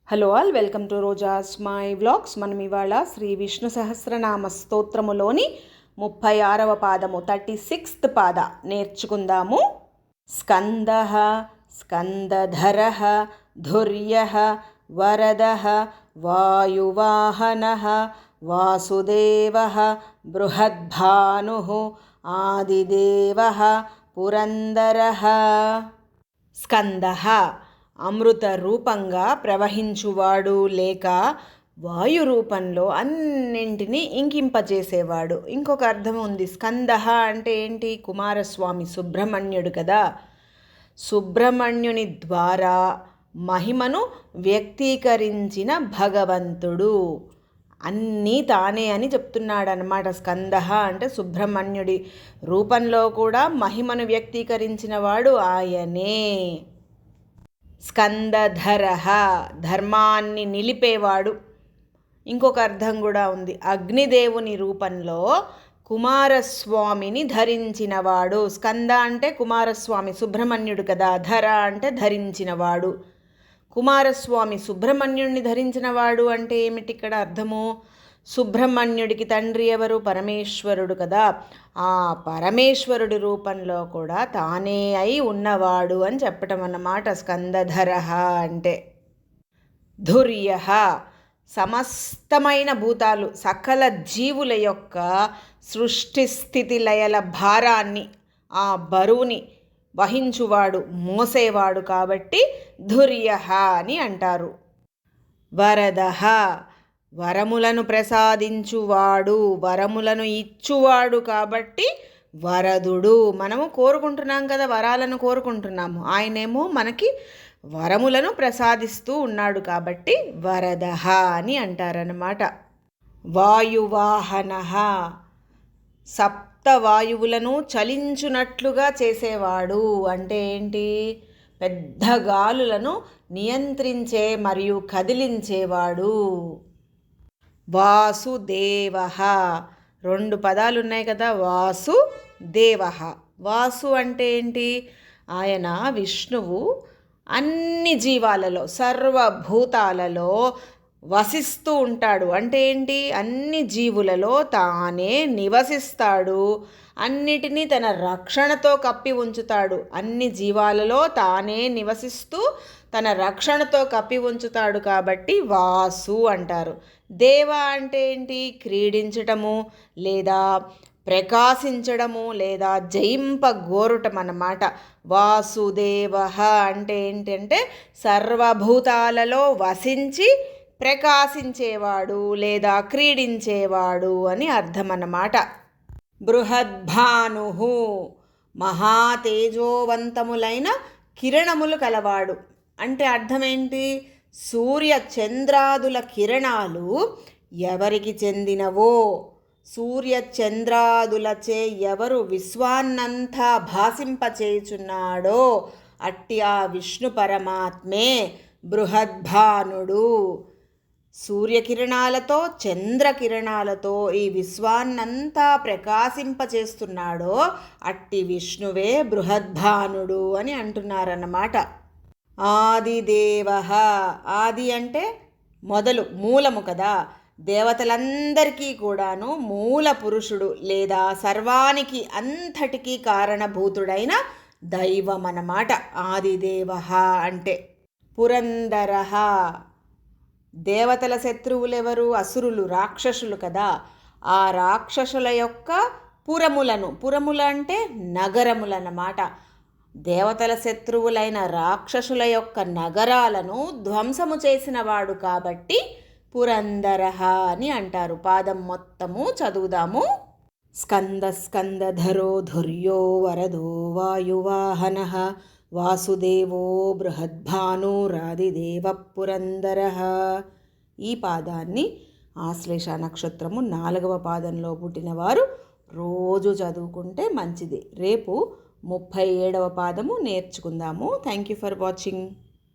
Hello all, welcome to Roja's my vlogs. మనం ఇవాళ శ్రీ విష్ణు సహస్రనామ స్తోత్రములోని 36వ పాదము 36th పాద నేర్చుకుందాము. స్కందః స్కందధరః ధుర్యః వరదః వాయువాహనః వాసుదేవః బృహద్భానుః ఆదిదేవః పురందరః. స్కందః అమృత రూపంగా ప్రవహించువాడు లేక వాయు రూపంలో అన్నింటినీ ఇంకింపజేసేవాడు. ఇంకొక అర్థం ఉంది. స్కందః అంటే ఏంటి? కుమారస్వామి సుబ్రహ్మణ్యుడు కదా. సుబ్రహ్మణ్యుని ద్వారా మహిమను వ్యక్తీకరించిన భగవంతుడు. అన్నీ తానే అని చెప్తున్నాడు అన్నమాట. స్కందః అంటే సుబ్రహ్మణ్యుడి రూపంలో కూడా మహిమను వ్యక్తీకరించిన వాడు ఆయనే. స్కందధరః ధర్మాన్ని నిలిపేవాడు. ఇంకొక అర్థం కూడా ఉంది. అగ్నిదేవుని రూపంలో కుమారస్వామిని ధరించినవాడు. స్కంద అంటే కుమారస్వామి సుబ్రహ్మణ్యుడు కదా. ధర అంటే ధరించినవాడు. కుమారస్వామి సుబ్రహ్మణ్యుడిని ధరించినవాడు అంటే ఏమిటి ఇక్కడ అర్థము? సుబ్రహ్మణ్యుడికి తండ్రి ఎవరు? పరమేశ్వరుడు కదా. ఆ పరమేశ్వరుడి రూపంలో కూడా తానే అయి ఉన్నవాడు అని చెప్పటం అన్నమాట స్కందధరః అంటే. ధుర్యః సమస్తమైన భూతాలు సకల జీవుల యొక్క సృష్టి స్థితి లయల భారాన్ని, ఆ బరువుని వహించువాడు, మోసేవాడు కాబట్టి ధుర్యః అని అంటారు. వరదః వరములను ప్రసాదించువాడు, వరములను ఇచ్చువాడు కాబట్టి వరదుడు. మనము కోరుకుంటున్నాం కదా, వరాలను కోరుకుంటున్నాము. ఆయనేమో మనకి వరములను ప్రసాదిస్తూ ఉన్నాడు కాబట్టి వరదః అని అంటారన్నమాట. వాయువాహనః సప్త వాయువులను చలించునట్లుగా చేసేవాడు. అంటే ఏంటి? పెద్ద గాలులను నియంత్రించే మరియు కదిలించేవాడు. వాసుదేవః 2 పదాలు ఉన్నాయి కదా. వాసుదేవః. వాసు అంటే ఏంటి? ఆయన విష్ణువు అన్ని జీవాలలో సర్వభూతాలలో వసిస్తూ ఉంటాడు. అంటే ఏంటి? అన్ని జీవులలో తానే నివసిస్తాడు. అన్నిటినీ తన రక్షణతో కప్పి ఉంచుతాడు. అన్ని జీవాలలో తానే నివసిస్తూ తన రక్షణతో కప్పి ఉంచుతాడు కాబట్టి వాసు అంటారు. దేవ అంటే ఏంటి? క్రీడించటము లేదా ప్రకాశించడము లేదా జయింపగోరుటం అన్నమాట. వాసుదేవః అంటే ఏంటంటే సర్వభూతాలలో వసించి ప్రకాశించేవాడు లేదా క్రీడించేవాడు అని అర్థం అన్నమాట. బృహద్భానుః మహాతేజోవంతములైన కిరణములు కలవాడు. అంటే అర్థమేంటి? సూర్య చంద్రాదుల కిరణాలు ఎవరికి చెందినవో, సూర్య చంద్రాదులచే ఎవరు విశ్వాన్నంతా భాసింపచేయుచున్నాడో అట్టి ఆ విష్ణు పరమాత్మే బృహద్భానుడు. సూర్యకిరణాలతో చంద్రకిరణాలతో ఈ విశ్వాన్నంతా ప్రకాశింపచేస్తున్నాడో అట్టి విష్ణువే బృహద్భానుడు అని అంటున్నారన్నమాట. ఆదిదేవః ఆది అంటే మొదలు, మూలము కదా. దేవతలందరికీ కూడాను మూల పురుషుడు లేదా సర్వానికి అంతటికీ కారణభూతుడైన దైవం అన్నమాట ఆదిదేవః అంటే. పురందరః దేవతల శత్రువులెవరు? అసురులు, రాక్షసులు కదా. ఆ రాక్షసుల యొక్క పురములు అంటే నగరములన్నమాట. దేవతల శత్రువులైన రాక్షసుల యొక్క నగరాలను ధ్వంసము చేసినవాడు కాబట్టి పురందరః అని అంటారు. పాదం మొత్తము చదువుదాము. స్కంద స్కందధరో ధుర్యో వరదో వాయువాహనః వాసుదేవో బృహద్భానురాదిదేవ పురందరః. ఈ పాదాన్ని ఆశ్లేష నక్షత్రము 4వ పాదంలో పుట్టినవారు రోజు చదువుకుంటే మంచిది. రేపు 37వ పాదము నేర్చుకుందాము. Thank you for watching.